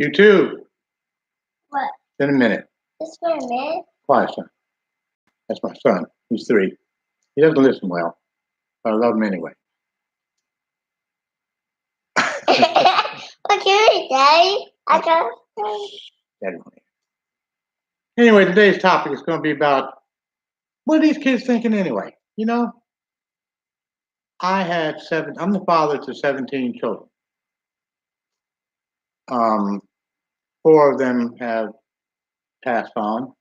You too. What? In a minute. Just for a minute? Quiet, son. That's my son. He's 3. He doesn't listen well, but I love him anyway. What you doing, Daddy? I got. Daddy won't hear. Anyway, today's topic is going to be about what are these kids thinking anyway? You know, I'm the father to 17 children. 4 of them have passed on.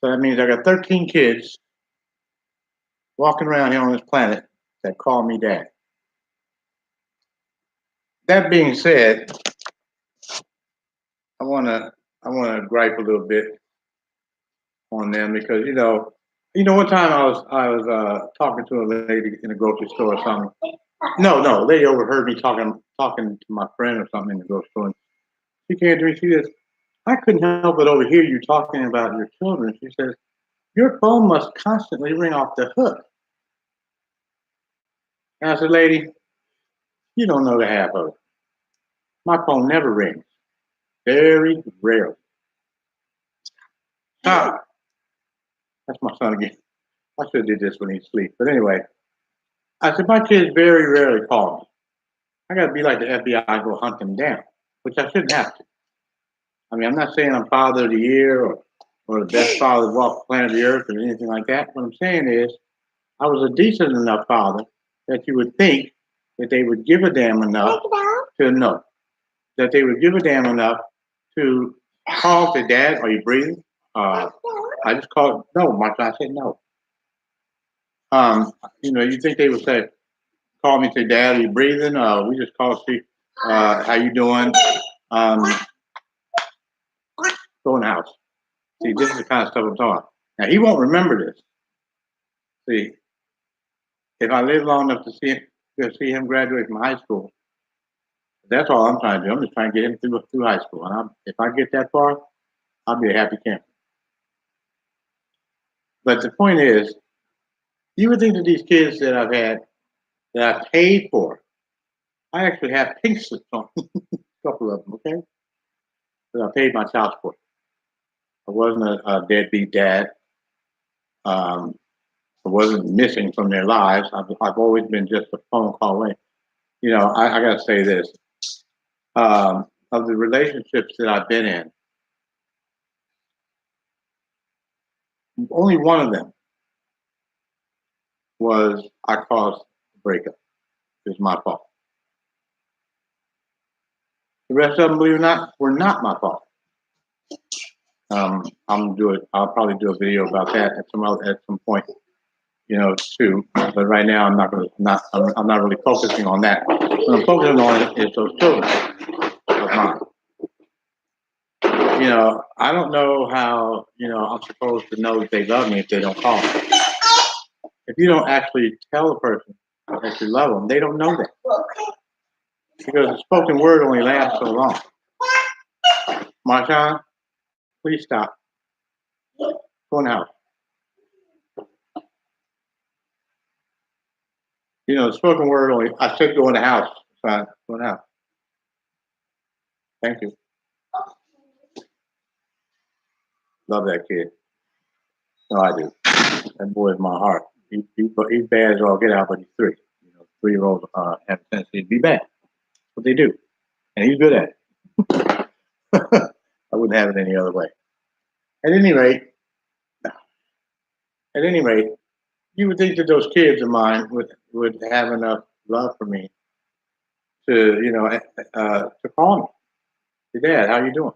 So that means I got 13 kids walking around here on this planet that call me dad. That being said, I wanna gripe a little bit on them because you know one time I was talking to a lady in a grocery store or something. No, a lady overheard me talking to my friend or something in the grocery store. And she came to me. She says, "I couldn't help but overhear you talking about your children." She says, "Your phone must constantly ring off the hook." And I said, "Lady, you don't know the half of it. My phone never rings. Very rarely." Ah, that's my son again. I should have did this when he's asleep. But anyway, I said, my kids very rarely call me. I got to be like the FBI and go hunt them down, which I shouldn't have to. I mean, I'm not saying I'm father of the year or the best father to walk the planet of the earth or anything like that. What I'm saying is I was a decent enough father that you would think that they would give a damn enough to know. That they would give a damn enough to call to Dad, are you breathing? I just called, no, Martha, I said no. You think they would say, call me, say, Dad, are you breathing? We just call to see how you doing. Go in the house. See, this is the kind of stuff I'm talking. Now he won't remember this. See, if I live long enough to see him graduate from high school, that's all I'm trying to do. I'm just trying to get him through high school. And if I get that far, I'll be a happy camper. But the point is, you would think that these kids that I've had, that I paid for, I actually have pink slips on a couple of them, okay? But I paid my child support. I wasn't a deadbeat dad. I wasn't missing from their lives. I've always been just a phone call away. You know, I got to say this. Of the relationships that I've been in, only one of them was I caused the breakup. It was my fault. The rest of them, believe it or not, were not my fault. I'll probably do a video about that at some point, you know, too. But right now, I'm not really focusing on that. What I'm focusing on is those children of mine. You know, I don't know how, I'm supposed to know that they love me if they don't call me. If you don't actually tell a person that you love them, they don't know that. Because the spoken word only lasts so long. Marshawn, please stop. Go in the house. You know, the spoken word only, I said go in the house. Son, go in the house. Thank you. Love that kid. No, I do. That boy is my heart. He's bad as all get out, but he's 3. You know, 3-year-olds have a tendency to be bad. That's what they do. And he's good at it. I wouldn't have it any other way. At any rate, you would think that those kids of mine would have enough love for me to call me. Say, Dad, how you doing?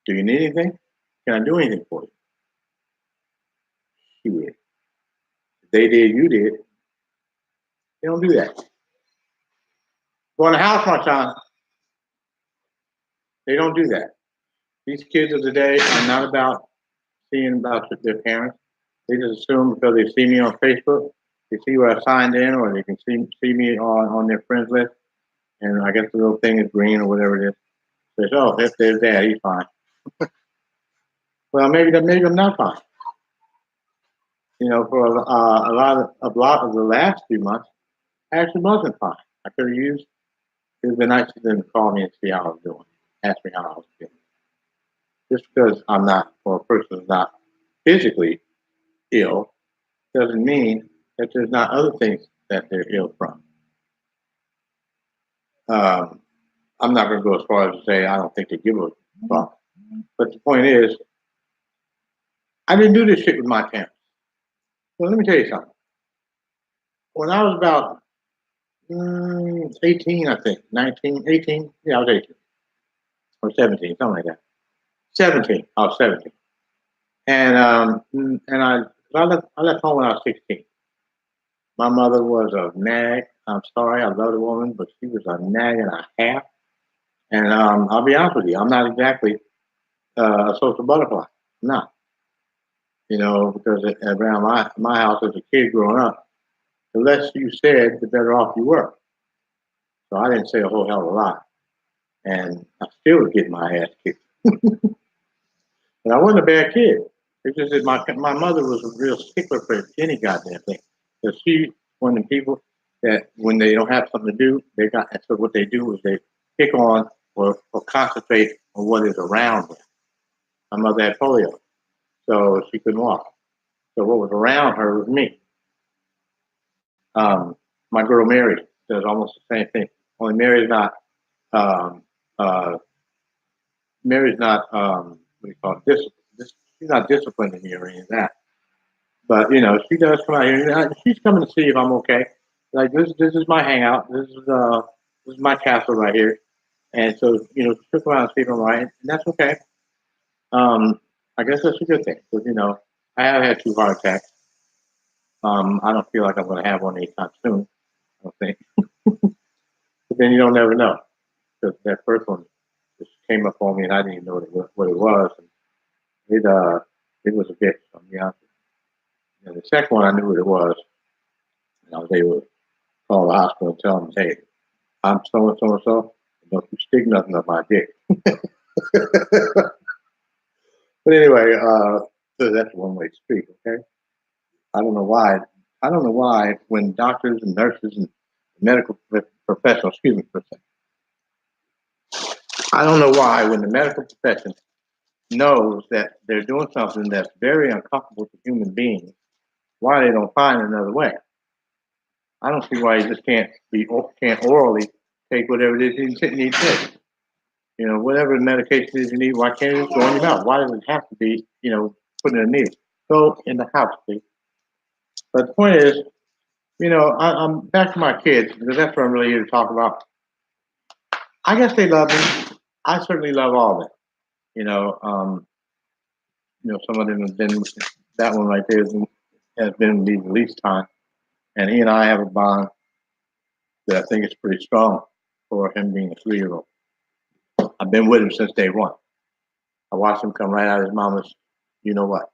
Do you need anything? Can I do anything for you? Shit. If they did, you did. They don't do that. Go in the house, my son. They don't do that. These kids of the day are not about seeing about their parents. They just assume because they see me on Facebook, they see where I signed in, or they can see me on their friends list, and I guess the little thing is green or whatever it is. Says, oh, if there's Dad, he's fine. Well, maybe I'm not fine. You know, for a lot of the last few months, I actually wasn't fine. I could have used. It would have been nice for them to call me and see how I was doing. ask me how I was feeling. Just because I'm not, or a person is not physically ill, doesn't mean that there's not other things that they're ill from. Um, I'm not going to go as far as to say I don't think they give a fuck. But the point is, I didn't do this shit with my parents. So let me tell you something. When I was about 18, I think, 19, 18, yeah, I was 18 or 17, something like that. 17, I was 17. And I left home when I was 16. My mother was a nag. I'm sorry, I love the woman, but she was a nag and a half. And I'll be honest with you, I'm not exactly a social butterfly. I'm not. Because around my house as a kid growing up, the less you said, the better off you were. So I didn't say a whole hell of a lot. And I still was getting my ass kicked. And I wasn't a bad kid. It's just that my mother was a real stickler for any goddamn thing. Because she one of the people that when they don't have something to do, so what they do is they pick on or concentrate on what is around them. My mother had polio, so she couldn't walk. So what was around her was me. My girl Mary does almost the same thing. Only um, uh, Mary's not what do you call it? She's not disciplining me or any of that. But she does come out here. She's coming to see if I'm okay. Like this is my hangout. This is my castle right here. And so she'll come out and see if I'm all right, and that's okay. I guess that's a good thing because I have had 2 heart attacks. I don't feel like I'm going to have one anytime soon. I don't think. But then you don't never know because that first one just came up on me and I didn't even know what it was. And it was a bitch. I'll be honest with you. And the second one I knew what it was, and I was able to call the hospital and tell them, hey, I'm so and so and so. Don't you stick nothing up my dick. But anyway, so that's one way street. Okay. I don't know why. I don't know why when doctors and nurses and medical professionals, excuse me for a second. I don't know why when the medical profession knows that they're doing something that's very uncomfortable to human beings, why they don't find another way. I don't see why you just can't orally take whatever it is you need to take. Whatever medication is you need, why can't it just go in your mouth? Why does it have to be, put in a needle? Go in the house, please. But the point is, I'm back to my kids because that's what I'm really here to talk about. I guess they love me. I certainly love all of them. Some of them have been that one right there has been with me the least time, and he and I have a bond that I think is pretty strong for him being a 3-year-old. I've been with him since day one. I watched him come right out of his mama's, you know what.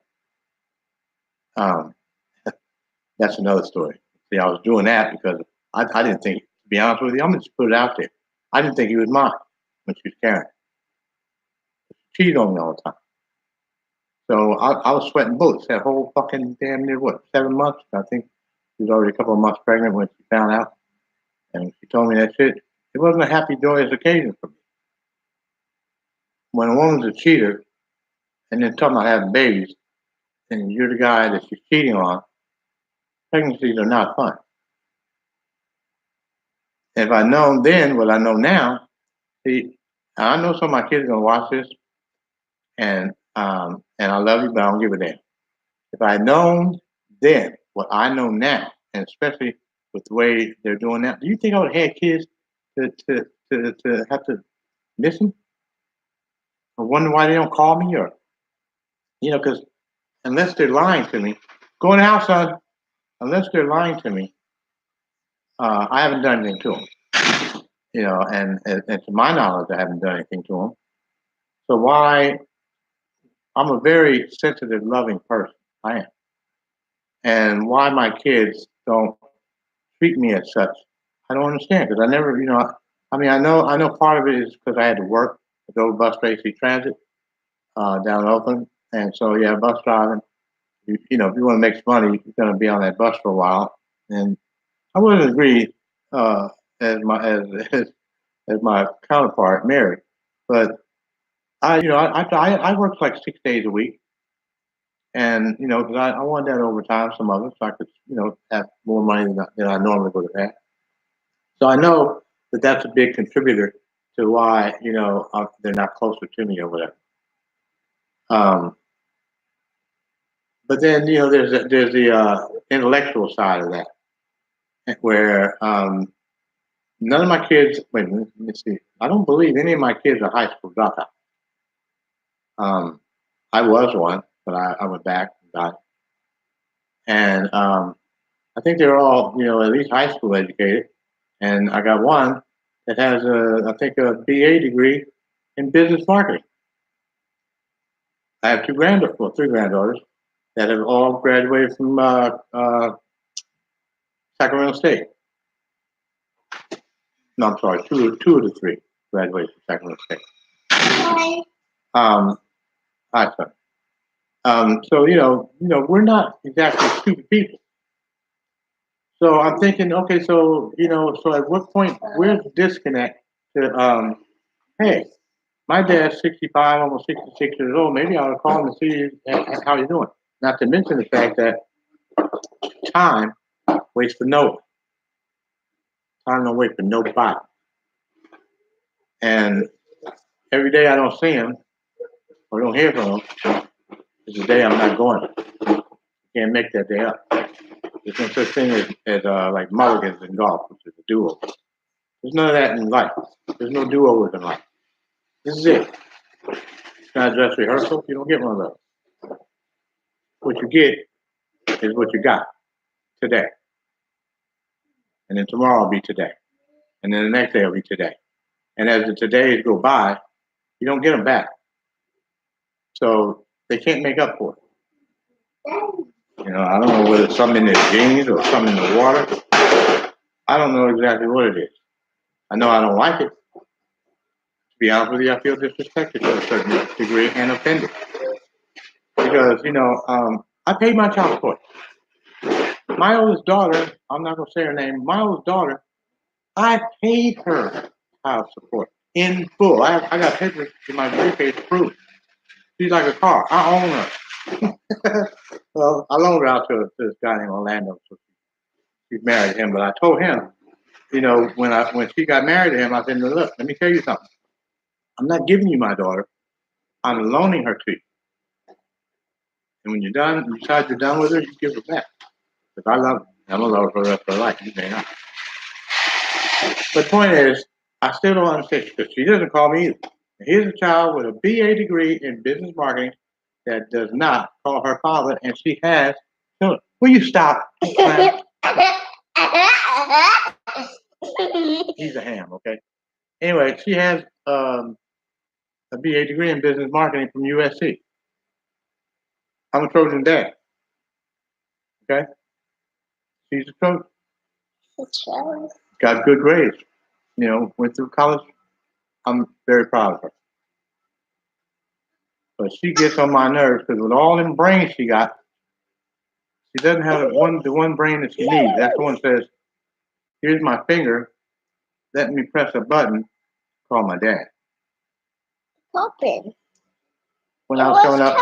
Um, that's another story. See, I was doing that because I didn't think, to be honest with you, I'm going to just put it out there. I didn't think he was mine when she was carrying. She cheated on me all the time. So I was sweating bullets that whole fucking damn near, 7 months? I think she was already a couple of months pregnant when she found out. And she told me that shit. It wasn't a happy, joyous occasion for me. When a woman's a cheater and then talking about having babies, and you're the guy that she's cheating on, pregnancies are not fun. If I'd known then what I know now, see, I know some of my kids are gonna watch this, and I love you, but I don't give a damn. If I had known then what I know now, and especially with the way they're doing now, do you think I would have had kids to have to miss them or wonder why they don't call me or because unless they're lying to me, go in the house, son. Unless they're lying to me, I haven't done anything to them. And to my knowledge, I haven't done anything to them. So why? I'm a very sensitive, loving person. I am. And why my kids don't treat me as such, I don't understand because I never, I know part of it is because I had to work at the old bus station transit down in Oakland, and so yeah, bus driving. If you want to make some money, you're going to be on that bus for a while. And I wouldn't agree uh, as my as my counterpart, Mary. But I worked like 6 days a week, and because I wanted that overtime, some of it, so I could have more money than I normally would have had. So I know that that's a big contributor to why they're not closer to me or whatever. Um, but then there's the intellectual side of that, where none of my kids. Wait, let me see. I don't believe any of my kids are high school dropouts. Um, I was one, but I went back and got, and I think they're all at least high school educated, and I got one that has I think a BA degree in business marketing. I have three granddaughters that have all graduated from Sacramento State. No, I'm sorry, two of the three graduated from Sacramento State. Hi. Hi, son. So we're not exactly stupid people. So I'm thinking, okay, so so at what point where's the disconnect to hey, my dad's 65, almost 66 years old. Maybe I ought to call him and see how he's doing. Not to mention the fact that time waits for no one. Time don't wait for nobody. And every day I don't see him or don't hear from him is the day I'm not going. Can't make that day up. There's no such thing as like mulligans in golf, which is a do-over. There's none of that in life. There's no do-overs in life. This is it. It's not a dress rehearsal. You don't get one of those. What you get is what you got today. And then tomorrow will be today. And then the next day will be today. And as the todays go by, you don't get them back. So they can't make up for it. I don't know whether it's something in their genes or something in the water. I don't know exactly what it is. I know I don't like it. To be honest with you, I feel disrespected to a certain degree and offended. Because, I paid my child support. My oldest daughter, I'm not going to say her name, my oldest daughter, I paid her child support in full. I got papers in my briefcase to prove it. She's like a car. I own her. Well, I loaned her out to this guy named Orlando, so she's married to him. But I told him, when she got married to him, I said, look, let me tell you something. I'm not giving you my daughter. I'm loaning her to you. And when you're done, you decide you're done with her, you give her back. Because I love her. I'm going to love her for the rest of her life. You may not. But the point is, I still don't understand because she doesn't call me either. Here's a child with a BA degree in business marketing that does not call her father, and she has children. Will you stop? He's a ham, okay? Anyway, she has a BA degree in business marketing from USC. I'm a Trojan dad, okay? She's a Trojan. Got good grades. Went through college. I'm very proud of her. But she gets on my nerves because with all them brains she got, she doesn't have the one brain that she needs. That's the one that says, here's my finger, let me press a button, call my dad. Popping. When I was coming up,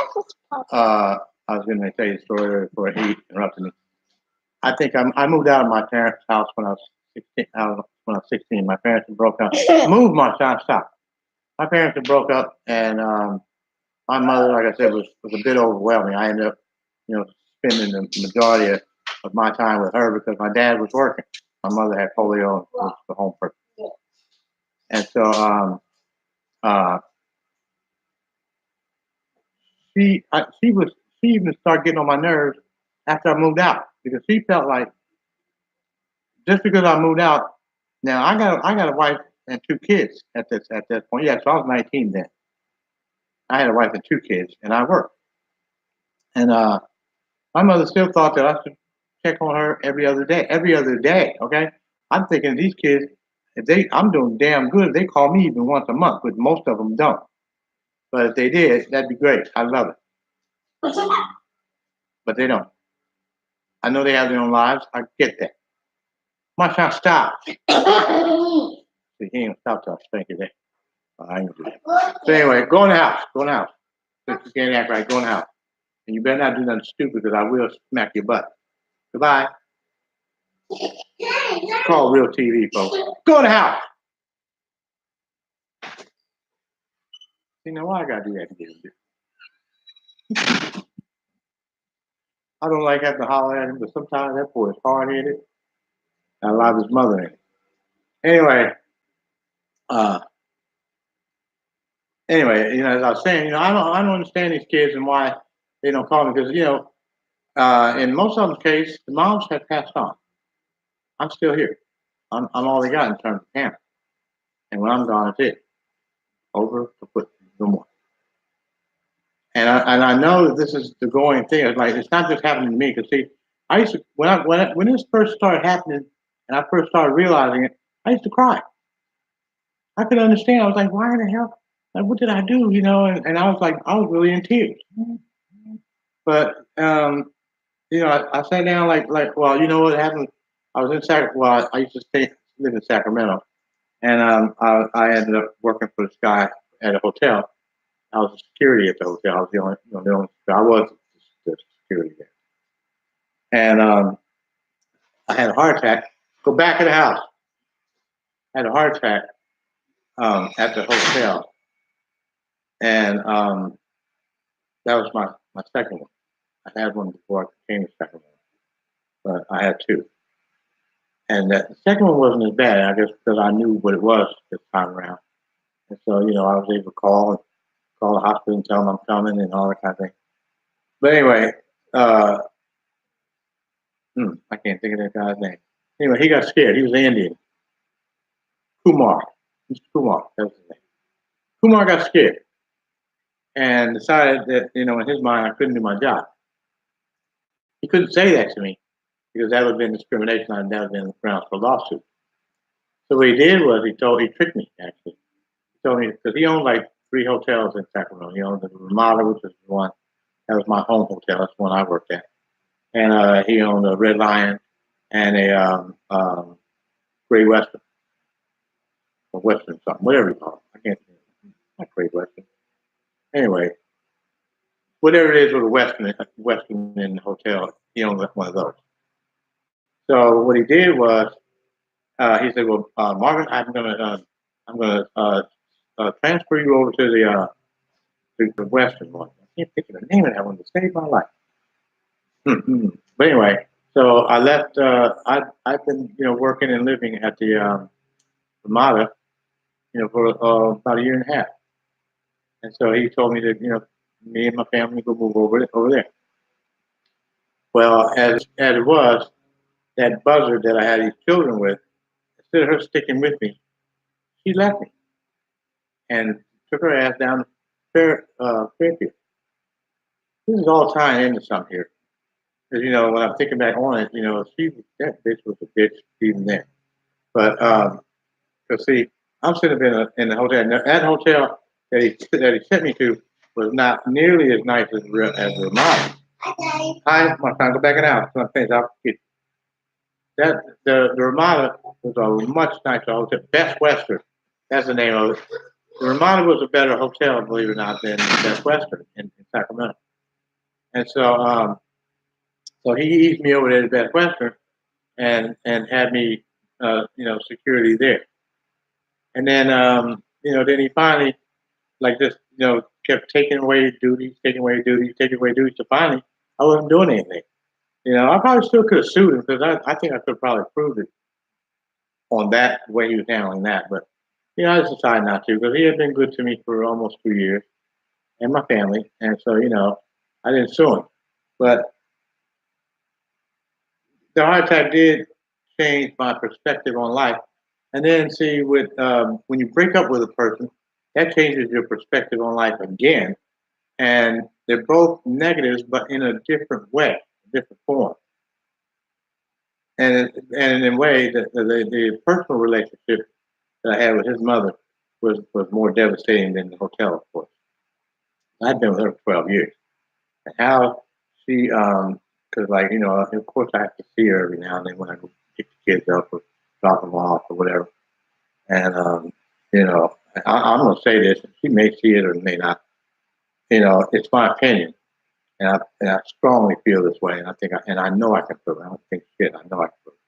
I was going to tell you a story before he interrupted me. I think I moved out of my parents' house when I was 16. When I was 16, my parents had broke up. Moved my child, stop. My parents had broke up, and my mother, like I said, was a bit overwhelming. I ended up, spending the majority of my time with her because my dad was working. My mother had polio and was the home person. And so she even started getting on my nerves after I moved out because she felt like just because I moved out. Now I got a wife and two kids at this point. Yeah, so I was 19 then. I had a wife and two kids, and I worked. And my mother still thought that I should check on her every other day. Every other day, okay? I'm thinking these kids, I'm doing damn good. They call me even once a month, but most of them don't. But if they did, that'd be great. I love it. But they don't. I know they have their own lives. I get that. My child, stop. See, he ain't stop till I spank it. I ain't gonna do that. So anyway, go in the house. Go in the house. Since you can't act right, go in the house. And you better not do nothing stupid because I will smack your butt. Goodbye. It's called real TV, folks. Go in the house. You know why I gotta do that to get him? I don't like having to holler at him, but sometimes that boy is hard headed. I love his mother in it. Anyway, uh, as I was saying, I don't understand these kids and why they don't call me because in most of the case, the moms have passed on. I'm still here. I'm all they got in terms of parents. And when I'm gone, it's it. Over to put no more. And I know that this is the going thing. It's like it's not just happening to me. Because see, I used to when this first started happening, and I first started realizing it, I used to cry. I could understand. I was like, why in the hell? Like, what did I do? And I was like, I was really in tears. But I sat down well, you know what happened? I was in Well, I used to live in Sacramento, and I ended up working for this guy at a hotel. I was security at the hotel. I was the only. I was the security there, and I had a heart attack. Go back in the house. I had a heart attack at the hotel, and that was my second one. I had one before I became the second one, but I had two. And the second one wasn't as bad, I guess, because I knew what it was this time around. And so, I was able to call the hospital and tell them I'm coming and all that kind of thing. But anyway, I can't think of that guy's name. Anyway, he got scared. He was Indian. Kumar. Mr. Kumar, that was his name. Kumar got scared and decided that, in his mind, I couldn't do my job. He couldn't say that to me because that would have been discrimination. That would have been grounds for a lawsuit. So what he did was he tricked me, actually. He told me, because he owned like 3 hotels in Sacramento. He owned the Ramada, which was the one, that was my home hotel. That's the one I worked at. And he owned a Red Lion and a Great Western, or Western something, whatever you call it. I can't think of it. Not Great Western. Anyway, whatever it is with a Western in the hotel, he owned one of those. So what he did was, he said, "Well, Marvin, I'm gonna transfer you over to the Western one. I can't think of the name of that one to save my life." But anyway, so I left. I've been working and living at the Ramada, for about a year and a half. And so he told me that me and my family go move over there. Well, as it was, that buzzard that I had these children with, instead of her sticking with me, she left me and took her ass down to Fairfield. This is all tying into something here. Because, when I'm thinking back on it, that bitch was a bitch even then. But, because see, I'm sitting in the hotel. That hotel that he sent me to was not nearly as nice as Ramada. Hi, my son, go back in the house. I'm finished. The Ramada was a much nicer hotel. Best Western. That's the name of it. The Ramada was a better hotel, believe it or not, than Best Western in Sacramento. And so he eased me over there to Best Western and had me, security there. And then he finally, like just, kept taking away duties. So finally, I wasn't doing anything. I probably still could have sued him because I think I could have probably proved it on that way he was handling that. But, I just decided not to because he had been good to me for almost 2 years and my family. And so, I didn't sue him. But the heart attack did change my perspective on life. And then see, when you break up with a person, that changes your perspective on life again. And they're both negatives, but in a different way, a different form. And in a way, the personal relationship that I had with his mother was more devastating than the hotel, of course. I'd been with her for 12 years. And how she, because of course I have to see her every now and then when I go pick the kids up or drop them off or whatever. And I'm going to say this. She may see it or may not. It's my opinion, and I strongly feel this way, and I know I can prove it. I don't think shit. I know I can prove it.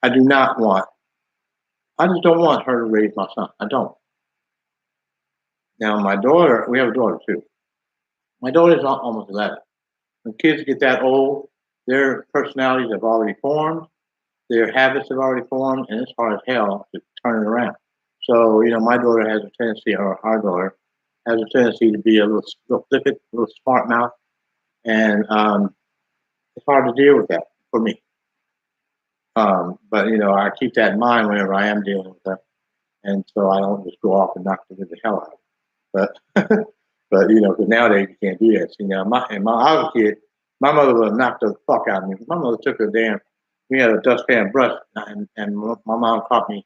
I do not want. I just don't want her to raise my son. I don't. Now, my daughter, we have a daughter too. My daughter's almost 11. When kids get that old, their personalities have already formed, their habits have already formed, and it's hard as hell to turn it around. So, my daughter has a tendency, or our daughter has a tendency to be a little flippant, a little smart mouth, and it's hard to deal with that for me. But I keep that in mind whenever I am dealing with her, and so I don't just go off and knock the hell out of her. But because nowadays you can't do that. See, I was a kid, my mother would have knocked the fuck out of me. My mother took her we had a dustpan brush, and my mom caught me.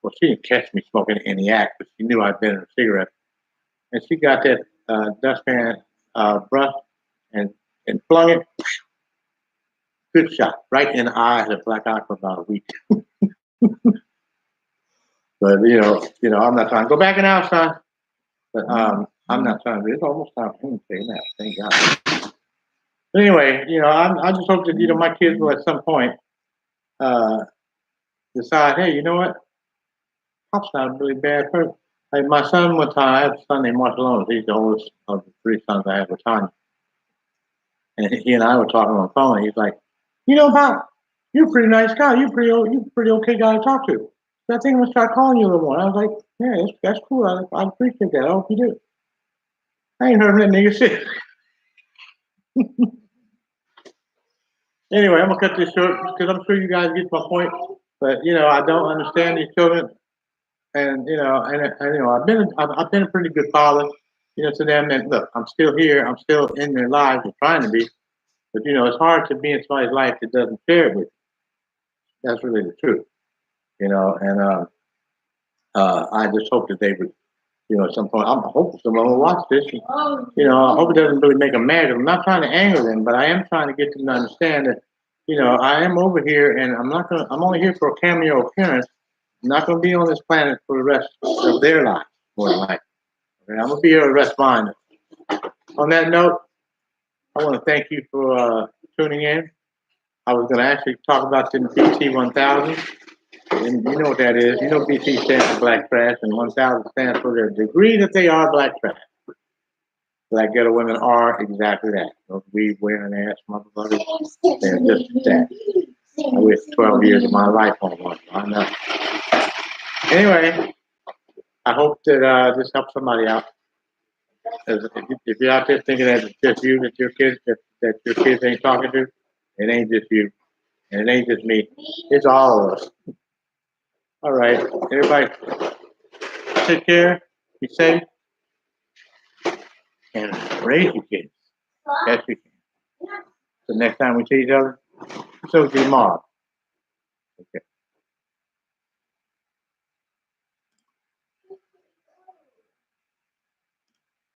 Well, she didn't catch me smoking in the act, but she knew I'd been in a cigarette. And she got that dustpan brush and flung it. Good shot, right in the eye. I had a black eye for about a week. But I'm not trying to go back in the house, son. But I'm not trying to. It's almost time for him to take a nap. Thank God. But anyway, I just hope that my kids will at some point decide, hey, you know what? Pop's not a really bad person. Like my son, one time, I have a son named Marcelone. He's the oldest of the three sons I have with Tanya. And he and I were talking on the phone. And he's like, Pop, you're a pretty nice guy. You're pretty okay guy to talk to. So I think I'm gonna start calling you a little more. And I was like, yeah, that's cool. I appreciate that. I hope you do. I ain't heard that nigga shit. Anyway, I'm gonna cut this short because I'm sure you guys get my point. But I don't understand these children, and I've been a pretty good father, to them. And look, I'm still here. I'm still in their lives. I'm trying to be, but it's hard to be in somebody's life that doesn't share it with you. That's really the truth, And I just hope that they would, at some point. I'm hoping someone will watch this. And, I hope it doesn't really make them mad. I'm not trying to anger them, but I am trying to get them to understand that, I am over here, and I'm only here for a cameo appearance. I'm not gonna be on this planet for the rest of their lives, more than likely. Okay? I'm gonna be here to rest mine. On that note, I want to thank you for tuning in. I was gonna actually talk about the BT 1000. And you know what that is. BT stands for black trash, and 1000 stands for their degree that they are black trash. Black ghetto women are exactly that. Those weed wearing ass motherfuckers. They're just that. I wasted 12 years of my life on one. I know. Anyway, I hope that this helps somebody out. If you're out there thinking that it's just you, that your kids ain't talking to, it ain't just you. And it ain't just me. It's all of us. All right. Everybody take care. Be safe. And raise your kids. Yes, we can. So next time we see each other, it's OGMarv.